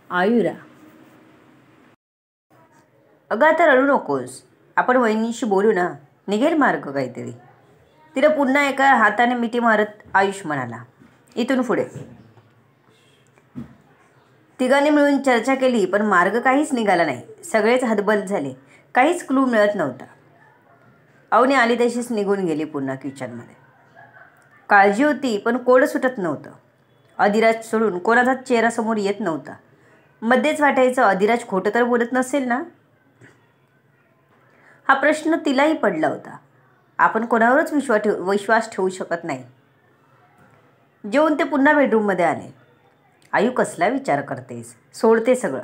आयुरा, अगं आता रडू नकोस. आपण वहिनीशी बोलू ना, निघेल मार्ग काहीतरी. तिला पुन्हा एका हाताने मिठी मारत आयुष म्हणाला. इथून पुढे तिघांनी मिळून चर्चा केली, पण मार्ग काहीच निघाला नाही. सगळेच हतबल झाले. काहीच क्लू मिळत नव्हता. अवनी आली तशीच निघून गेली पुन्हा किचनमध्ये. काळजी होती, पण कोड सुटत नव्हतं. अधिराज सोडून कोणाचाच चेहरा समोर येत नव्हता. मध्येच वाटायचं, अधिराज खोटं तर बोलत नसेल ना. हा प्रश्न तिलाही पडला होता. आपण कोणावरच विश्वास ठेवू शकत नाही. जेवून ते पुन्हा बेडरूममध्ये आले. आयु, कसला विचार करतेस? सोडते सगळं.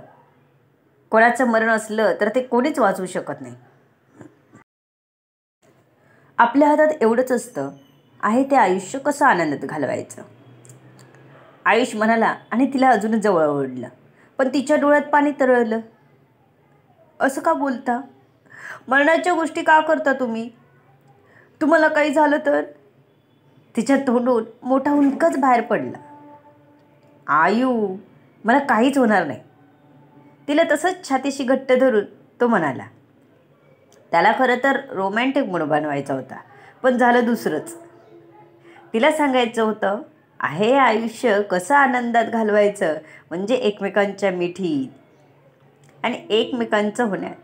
कोणाचं मरण असलं तर ते कोणीच वाचवू शकत नाही. आपल्या हातात एवढंच असतं, आहे ते आयुष्य कसं आनंदात घालवायचं. आयुष म्हणाला आणि तिला अजूनच जवळ ओढलं. पण तिच्या डोळ्यात पाणी तरळलं. असं का बोलता? मरणाच्या गोष्टी का करता तुम्ही? तुम्हाला काही झालं तर? तिच्या तोंडून मोठा हुंदकाच बाहेर पडला. आयु, मला काहीच होणार नाही. तिला तसंच छातीशी घट्ट धरून तो म्हणाला. त्याला खरं तर रोमॅन्टिक मूड बनवायचा होता, पण झालं दुसरंच. तिला सांगायचं होतं, आहे आयुष्य कसं आनंदात घालवायचं, म्हणजे एकमेकांच्या मिठीत आणि एकमेकांचं होण्यात.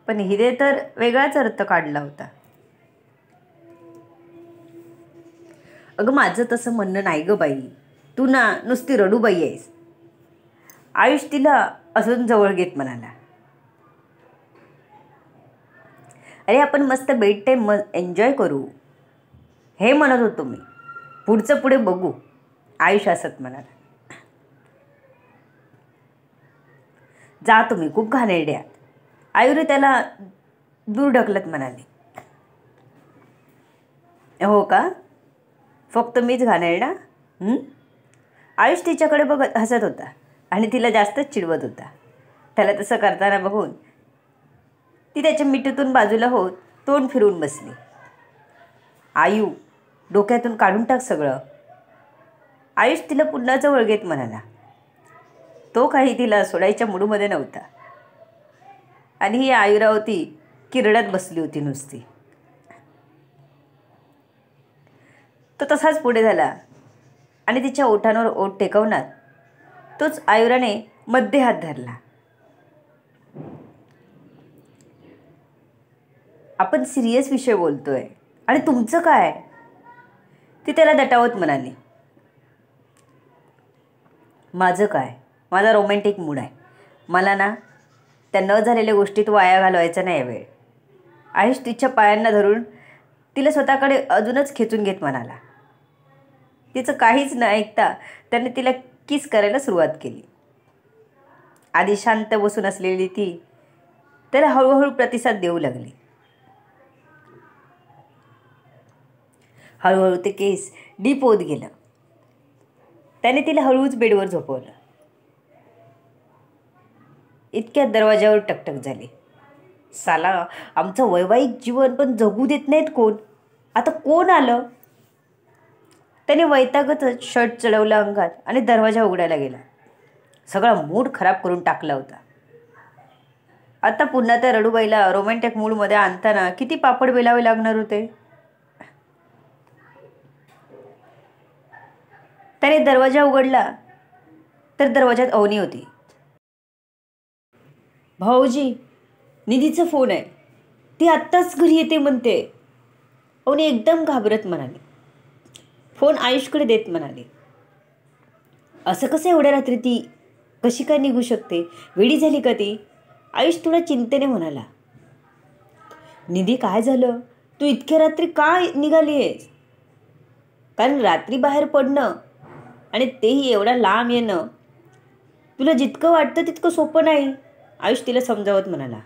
पण हिने तर वेगळाच अर्थ काढला होता. अगं, माझं तसं म्हणणं नाही गं बाई. तू ना नुसती रडूबाई आहेस. आयुष तिला अजून जवळ घेत म्हणाला. अरे, आपण मस्त बेड टाईम एन्जॉय करू, हे म्हणत होतो मी. पुढचं पुढे बघू, आयुष हसत म्हणाला. जा तुम्ही, खूप घाणेरडे आहात. आयुरी त्याला दूर ढकलत म्हणाली. हो का? फक्त मीच घाणेरडा? आयुष तिच्याकडे बघत हसत होता आणि तिला जास्तच चिडवत होता. त्याला तसं करताना बघून ती त्याच्या मिठीतून बाजूला होत तोंड फिरवून बसली. आयु, डोक्यातून काढून टाक सगळं, आयुष तिला पुन्हा जवळ घेत म्हणाला. तो काही तिला सोडायच्या मूडमध्ये नव्हता. आणि ही आयुरा होती की रडत बसली होती नुसती. तो तसाच पुढे झाला आणि तिच्या ओठांवर ओठ टेकवणार तोच आयुराने मध्ये हात धरला. आपण सिरियस विषय बोलतोय आणि तुमचं काय? ती त्याला दटावत म्हणाली. माझं काय? माझा रोमॅन्टिक मूड आहे. मला ना त्या न झालेल्या गोष्टीत वाया घालवायचा नाही वेळ. आयुष तिच्या पायांना धरून तिला स्वतःकडे अजूनच खेचून घेत म्हणाला. तिचं काहीच न ऐकता त्याने तिला किस करायला सुरुवात केली. आधी शांत बसून असलेली ती त्याला हळूहळू प्रतिसाद देऊ लागली. हळूहळू ते केस डीप होत गेलं. त्याने तिला हळूच बेडवर झोपवलं. इतक्यात दरवाजावर टकटक झाली. साला, आमचं वैवाहिक जीवन पण जगू देत नाहीत कोण. आता कोण आलं? त्याने वैतागतच शर्ट चढवला अंगात आणि दरवाजा उघडायला गेला. सगळा मूड खराब करून टाकला होता. आता पुन्हा त्या रडूबाईला रोमॅन्टिक मूडमध्ये आणताना किती पापड बेलावे लागणार होते. त्याने दरवाजा उघडला तर दरवाजात अवनी होती. भाऊजी, निधीचा फोन आहे. ती आत्ताच घरी येते म्हणते. अवनी एकदम घाबरत म्हणाली. फोन आयुषकडे देत म्हणाली. असं कसं एवढ्या रात्री ती कशी काय निघू शकते? वेडी झाली का ती? आयुष थोडा चिंतेने म्हणाला. निधी, काय झालं? तू इतक्या रात्री का निघाली आहेस? कारण रात्री बाहेर पडणं आणि तेही एवढा लांब येणं तुला जितकं वाटतं तितकं सोपं नाही, आयुष तिला समजावत म्हणाला.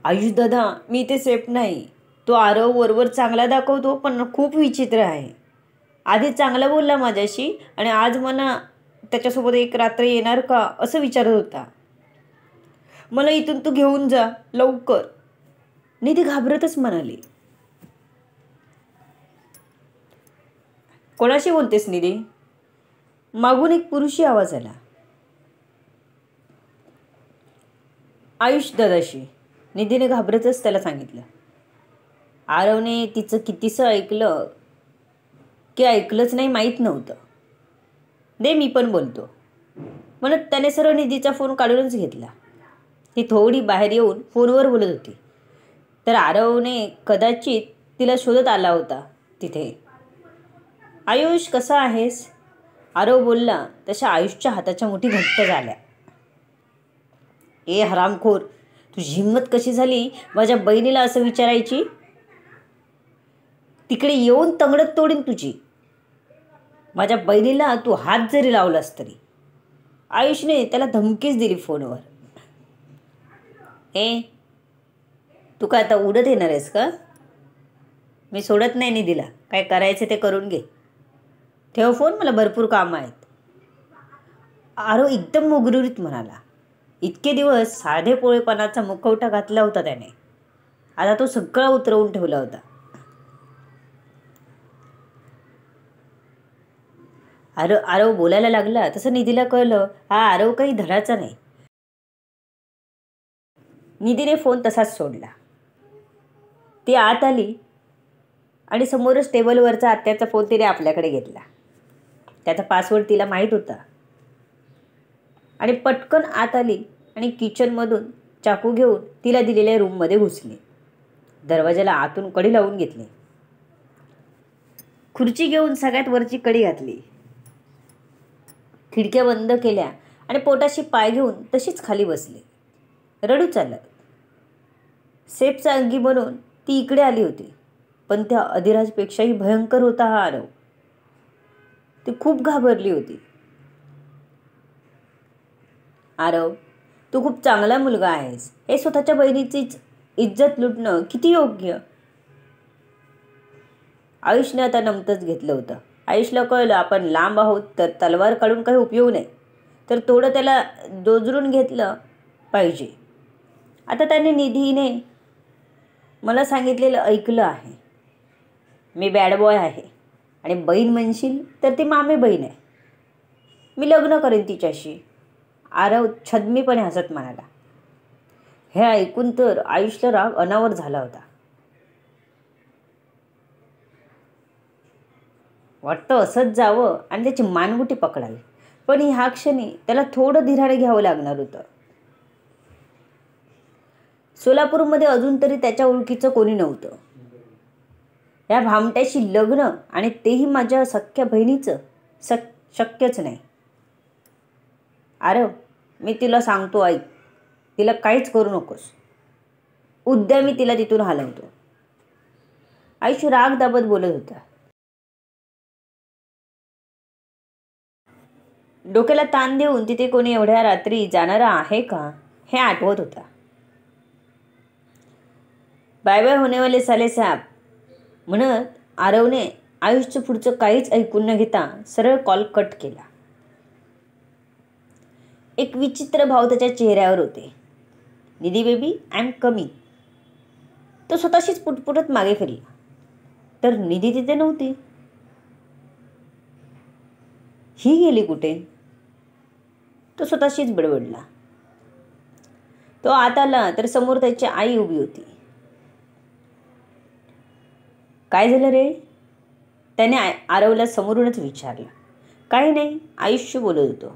आयुष दादा, मी इथे सेफ नाही. तो आरव वरवर चांगला दाखवतो, पण खूप विचित्र आहे. आधी चांगला बोलला माझ्याशी आणि आज मला त्याच्यासोबत एक रात्र येणार का असं विचारत होता. मला इथून तू घेऊन जा लवकर, निधी घाबरतच म्हणाली. कोणाशी बोलतेस निधी? मागून एक पुरुषी आवाज आला. आयुष दादाशी. निधीने घाबरतच त्याला सांगितलं. आरवने तिचं कितीसं ऐकलं की ऐकलंच नाही माहीत नव्हतं. दे मी पण बोलतो म्हणत त्याने सरळ निधीचा फोन काढूनच घेतला. ती थोडी बाहेर येऊन फोनवर बोलत होती तर आरवने कदाचित तिला शोधत आला होता तिथे. आयुष कसा आहेस? आरव बोलला तशा आयुषच्या हाताच्या मुठी घट्ट झाल्या. ए हरामखोर, तुझी हिंमत कशी झाली माझ्या बहिणीला असं विचारायची? तिकडे येऊन तंगडत तोडीन तुझी. माझ्या बहिणीला तू हात जरी लावलास तरी. आयुषने त्याला धमकीच दिली फोनवर. ए तू काय आता उडत येणार आहेस का? मी सोडत नाही निधीला. काय करायचं ते करून घे. ठेव फोन, मला भरपूर कामं आहेत. आरव एकदम मुगरुरीत म्हणाला. इतके दिवस साधेपोळेपणाचा मुखवटा घातला होता त्याने. आता तो सगळा उतरवून ठेवला होता. आरव बोलायला लागला तसं निधीला कळलं हा आरव काही धडाचा नाही. निधीने फोन तसाच सोडला. ती आत आली आणि समोरच टेबलवरचा आत्याचा फोन तिने आपल्याकडे घेतला. त्याचा पासवर्ड तिला माहीत होता आणि पटकन आत आली आणि किचनमधून चाकू घेऊन तिला दिलेल्या रूममध्ये घुसली. दरवाजाला आतून कडी लावून घेतली. खुर्ची घेऊन सगळ्यात वरची कडी घातली. खिडक्या बंद केल्या आणि पोटाशी पाय घेऊन तशीच खाली बसली. रडूच आलं. सेफचा अंगी म्हणून ती इकडे आली होती पण त्या अधिराजपेक्षाही भयंकर होता हा आरव. ती खूप घाबरली होती. आरव, तू खूप चांगला मुलगा आहेस. हे स्वतःच्या बहिणीचीच इज्जत लुटणं किती योग्य? आयुषने आता नमतच घेतलं होतं. आयुषला कळलं आपण लांब आहोत तर तलवार काढून काही उपयोग नाही, तर थोडं त्याला दोजरून घेतलं पाहिजे. आता त्याने निधीने मला सांगितलेलं ऐकलं आहे. मी बॅड बॉय आहे आणि बहीण म्हणशील तर ती मामे बहीण आहे. मी लग्न करेन तिच्याशी. आरव छद्मीपणे हसत म्हणाला. हे ऐकून तर आयुषला राग अनावर झाला होता. वाटतं असंच जावं आणि त्याची मानगुटी पकडावी, पण ह्या क्षणी त्याला थोडं धीराने घ्यावं लागणार होतं. सोलापूरमध्ये अजून तरी त्याच्या ओळखीचं कोणी नव्हतं. या भामट्याशी लग्न आणि तेही माझ्या सख्ख्या बहिणीचं शक्यच नाही. आरव, मी तिला सांगतो ऐक. तिला काहीच करू नकोस. उद्या मी तिला तिथून हलवतो. आयुष राग दाबत बोलत होता. डोक्याला ताण देऊन तिथे कोणी एवढ्या रात्री जाणारा आहे का हे आठवत होता. बाय बाय होनेवाले साले साहेब म्हणत आरवने आयुषचं पुढचं काहीच ऐकून न घेता सरळ कॉल कट केला. एक विचित्र भाव त्याच्या चेहऱ्यावर होते. निधी बेबी, आय एम कमिंग. तो स्वतःशीच पुटपुटत मागे फिरला तर निधी तिथे नव्हती. ही गेली कुठे? तो स्वतःशीच बडबडला. तो आत आला तर समोर त्याची आई उभी होती. काय झालं रे? त्याने आरवला समोरूनच विचारलं. काही नाही, आयुष्य बोलत होतो.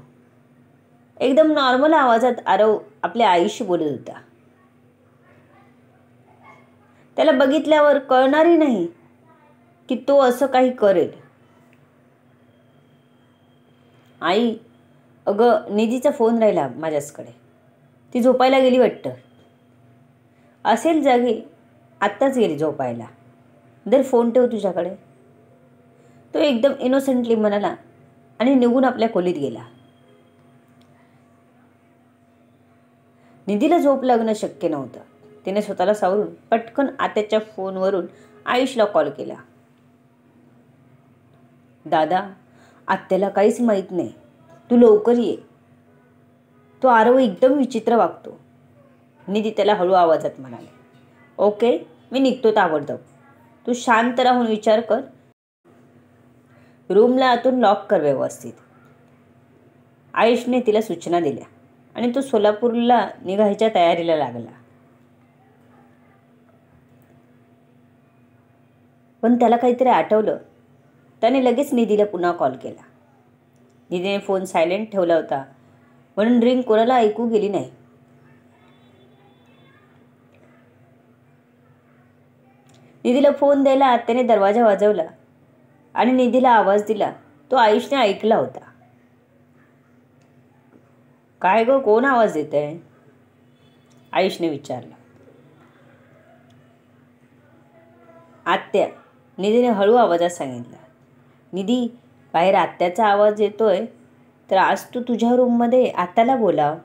एकदम नॉर्मल आवाजात आरव आपल्या आईशी बोलत होता. त्याला बघितल्यावर कळणारही नाही की तो असं काही करेल. आई, अगं निधीचा फोन राहिला माझ्याचकडे. ती झोपायला गेली वाटतं. असेल जागी, आत्ताच गेली झोपायला. दर फोन ठेव तुझ्याकडे. तो एकदम इनोसेंटली म्हणाला आणि निघून आपल्या खोलीत गेला. निधीला झोप लागणं शक्य नव्हतं. तिने स्वतःला सावरून पटकन आत्याच्या फोनवरून आयुषला कॉल केला. दादा, आत्याला काहीच माहीत नाही. तू लवकर ये. तो आरव एकदम विचित्र वागतो. निधी त्याला हळू आवाजात म्हणाले. ओके, मी निघतो ताबडतोब. तू शांत राहून विचार कर. रूमला आतून लॉक कर व्यवस्थित. आयुषने तिला सूचना दिल्या आणि तो सोलापूरला निघायच्या तयारीला लागला. पण त्याला काहीतरी आठवलं. त्याने लगेच निधीला पुन्हा कॉल केला. निधीने फोन सायलेंट ठेवला होता म्हणून रिंग कोणाला ऐकू गेली नाही. निधीला फोन द्यायला त्याने दरवाजा वाजवला आणि निधीला आवाज दिला. तो आयुषने ऐकला होता. काय गं, कोण आवाज देत आहे? आयुषने विचारलं. आत्या, निधीने हळू आवाजात सांगितलं. निधी, बाहेर आत्याचा आवाज येतोय, तर आज तू तुझ्या रूममध्ये आत्याला बोलाव,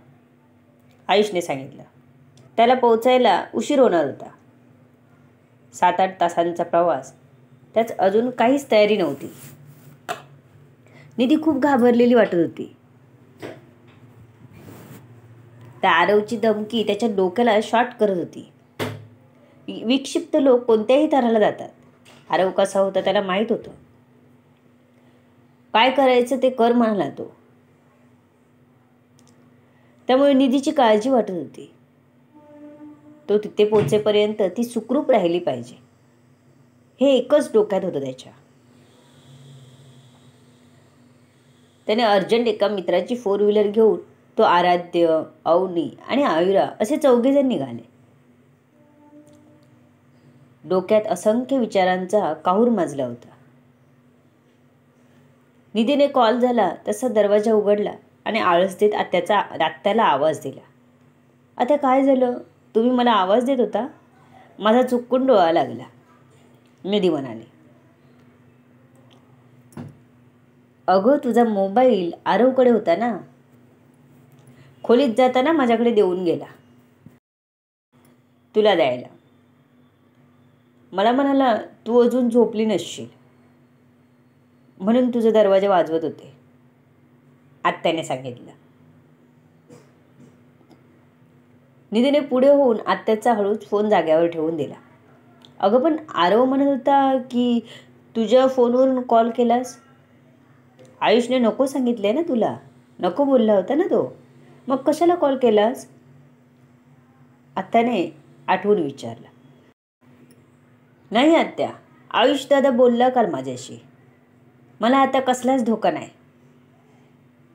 आयुषने सांगितलं. त्याला पोहोचायला उशीर होणार होता. 7-8 तासांचा प्रवास. त्यात अजून काहीच तयारी नव्हती. निधी खूप घाबरलेली वाटत होती. त्या आरवची धमकी त्याच्या डोक्याला शॉर्ट करत होती. विक्षिप्त लोक कोणत्याही तऱ्हेला जातात. आरव कसा होता त्याला माहीत होतं. काय करायचं ते कर म्हणाला तो. त्यामुळे निधीची काळजी वाटत होती. तो तिथे पोहोचेपर्यंत ती सुखरूप राहिली पाहिजे, हे एकच डोक्यात होतं त्याच्या. त्याने अर्जंट एका मित्राची 4 व्हीलर घेऊन तो आराध्य, अवनी आणि आयुरा असे 4 जण निघाले. डोक्यात असंख्य विचारांचा काहूर माजला होता. निधीने कॉल झाला तसा दरवाजा उघडला आणि आळस देत आत्याला आवाज दिला. आता काय झालं? तुम्ही मला आवाज देत होता? माझा चुकून डोळा लागला, निधी म्हणाली. अगं, तुझा मोबाईल आरवकडे होता ना, खोलीत जाताना माझ्याकडे देऊन गेला तुला द्यायला. मला म्हणाला तू अजून झोपली नसशील म्हणून तुझा दरवाजा वाजवत होते, आत्याने सांगितलं. निधीने पुढे होऊन आत्याचा हळूच फोन जाग्यावर ठेवून दिला. अगं, पण आरव म्हणत होता की तुझ्या फोनवरून कॉल केलास. आयुषने नको सांगितले ना तुला, नको बोलला होता ना तो, मग कशाला कॉल केलास? आत्याने आठवून विचारलं. नाही आत्या, आयुष दादा बोलला काल माझ्याशी. मला आता कसलाच धोका नाही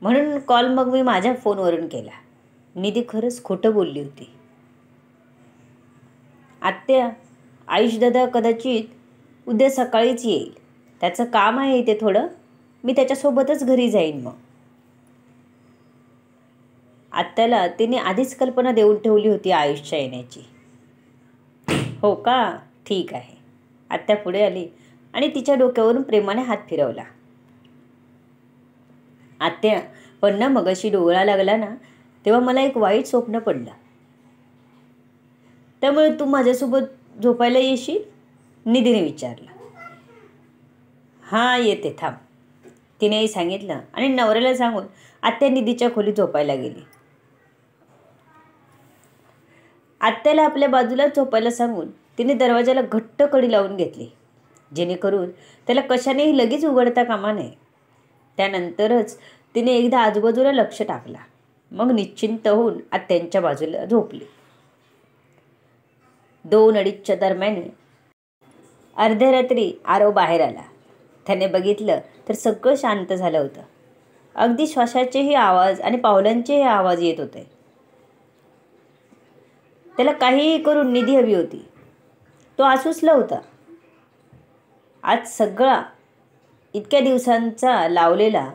म्हणून कॉल मग मी माझ्या फोनवरून केला. निधी खरंच खोटं बोलली होती. आत्या, आयुष दादा कदाचित उद्या सकाळीच येईल. त्याचं काम आहे इथे थोडं, मी त्याच्यासोबतच घरी जाईन. मग आत्याला तिने आधीच कल्पना देऊन ठेवली होती आयुषच्या येण्याची. हो का, ठीक आहे. आत्या पुढे आली आणि तिच्या डोक्यावरून प्रेमाने हात फिरवला. आत्या, पण ना मगाशी डोळा लागला ना, तेव्हा मला एक वाईट स्वप्न पडलं. त्यामुळे तू माझ्यासोबत झोपायला येशील? निधीने विचारलं. हां, येते, थांब, तिनेही सांगितलं आणि नवऱ्याला सांगून आत्या निधीच्या खोलीत झोपायला गेली. आत्याला आपल्या बाजूला झोपायला सांगून तिने दरवाजाला घट्ट कडी लावून घेतली, जेणेकरून त्याला कशानेही लगेच उघडता कामा नये. त्यानंतरच तिने एकदा आजूबाजूला लक्ष टाकला. मग निश्चिंत होऊन आत्यांच्या बाजूला झोपली. 2-2:30च्या दरम्यान अर्ध्या रात्री आरव बाहेर आला. त्याने बघितलं तर सगळं शांत झालं होतं. अगदी श्वासाचेही आवाज आणि पावलांचेही आवाज येत होते. त्याला काहीही करून निधी हवी होती. तो आसुसला होता. आज सगळा इतक्या दिवसांचा लावलेला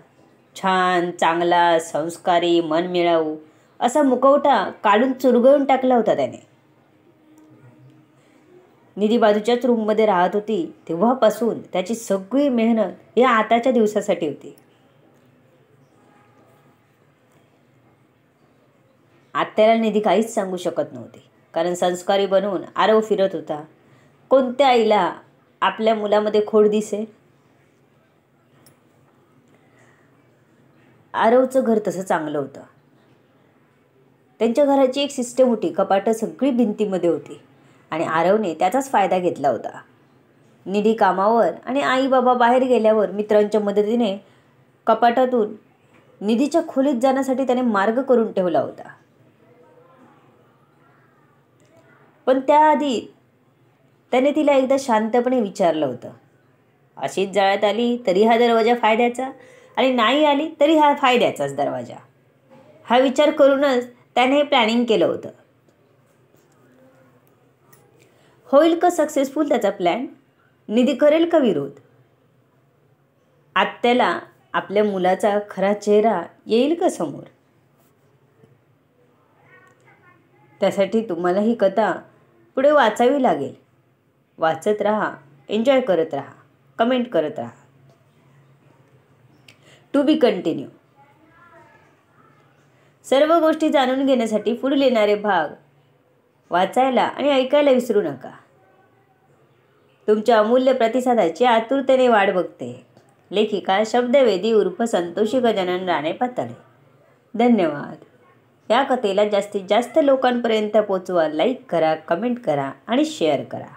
छान, चांगला, संस्कारी, मन मिळावू असा मुखवटा काढून चुरगळून टाकला होता त्याने. निधी बाजूच्याच रूममध्ये राहत होती तेव्हापासून त्याची सगळी मेहनत या आताच्या दिवसासाठी होती. आत्याला निधी काहीच सांगू शकत नव्हती, कारण संस्कारी बनवून आरव फिरत होता. कोणत्या आईला आपल्या मुलामध्ये खोड दिसे? आरवचं घर तसं चांगलं होतं. त्यांच्या घराची एक सिस्टम होती. कपाटं सगळी भिंतीमध्ये होती आणि आरवने त्याचाच फायदा घेतला होता. निधी कामावर आणि आई बाबा बाहेर गेल्यावर मित्रांच्या मदतीने कपाटातून निधीच्या खोलीत जाण्यासाठी त्याने मार्ग करून ठेवला होता. पण त्याआधी त्याने तिला एकदा शांतपणे विचारलं होतं, अशीच जळत आली तरी हा दरवाजा फायद्याचा आणि नाही आली तरी हा फायद्याचाच दरवाजा. हा विचार करूनच त्याने हे प्लॅनिंग केलं होतं. होईल का सक्सेसफुल त्याचा प्लॅन? निधी करेल का विरोध? आत्याला आपल्या मुलाचा खरा चेहरा येईल का समोर? त्यासाठी तुम्हाला ही कथा पुढे वाचावी लागेल. वाचत राहा, एन्जॉय करत राहा, कमेंट करत राहा. To be continue. सर्व गोष्टी जाणून घेण्यासाठी पुढील येणारे भाग वाचायला आणि ऐकायला विसरू नका. तुमच्या अमूल्य प्रतिसादाची आतुरतेने वाट बघते. लेखिका शब्दवेदी उर्फ संतोषी गजानन राणे पाताळे. धन्यवाद. या कथेला जास्तीत जास्त लोकांपर्यंत पोचवा. लाईक करा, कमेंट करा आणि शेअर करा.